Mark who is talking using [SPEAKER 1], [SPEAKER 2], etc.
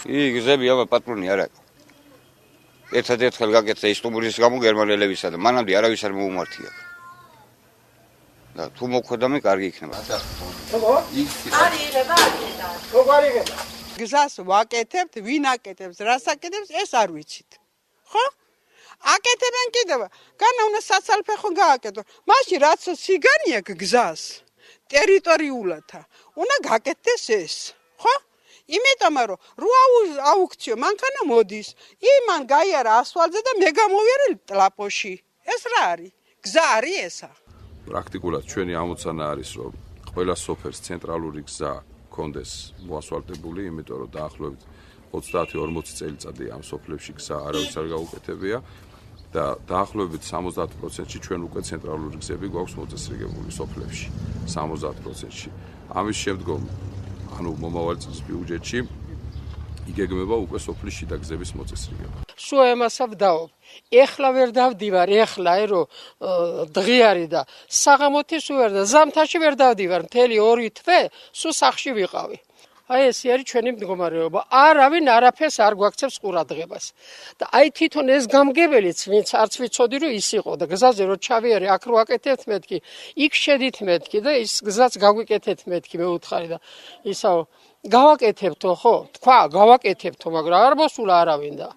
[SPEAKER 1] გზები აბა პატრონი არ აქვს. ერთადერთხელ გაკეთდა ისტუმურის გამო გერმანელებისა და მანამდე არავის არ მოუმართია. და თუ მოხვედამი კარგი იქნება.
[SPEAKER 2] გზას ვაკეთებთ, ვინ აკეთებს, რას აკეთებს, ეს არ ვიცით. ხო? აკეთებენ კიდევ, განა უნდა საცალფეხო გააკეთო. მაშინ რაც სიგანია გზას ტერიტორიულად, უნდა გაკეთდეს ეს. ხო? იმიტომ რომ რო აუქციო მანქანა მოდის, იმან გაიარა ასფალტზე და მე გამოვიარე ტლაპოში. ეს რა არის? გზა არის ესა?
[SPEAKER 3] პრაქტიკულად ჩვენი ამოცანა არის რომ ყველა სოფელს ცენტრალური გზა კონდეს მოასფალტებული, იმიტომ რომ დაახლოებით 30-40 წელიწადი ამ სოფლებში გზა არავის არ გაუკეთებია და დაახლოებით 70%-ში ჩვენ უკვე ცენტრალური გზები გვაქვს მოწესრიგებული სოფლებში. 70%-ში. ამის შემდგომ ანუ მომავალ წლის ბიუჯეტში იგეგმება უკვე სოფლის შიდა გზების მოწესრიგება.
[SPEAKER 4] სულ ემასავ დავობ. ეხლა ვერ დავდივარ, ეხლა რომ დღე არის და საღამოთი სულ ვერ და ზამთარში ვერ დავდივარ, მთელი 2 თვე სულ სახში ვიყავი. აი ესე არის ჩვენი მდგომარეობა. არავინ არაფერს არ გვაქცევს ყურადღებას. და აი თვითონ ეს გამგებელიც ვინც არც ვიცოდი რომ ის იყო და გზაზე რომ ჩავიარე, აქ რო აკეთებთ მეთქი, იქ შედით მეთქი და ის გზაც გაგვიკეთეთ მეთქი მე უთხარი და ისაო გავაკეთებთო ხო? თქვა გავაკეთებთო, მაგრამ არ მოსულა არავინ და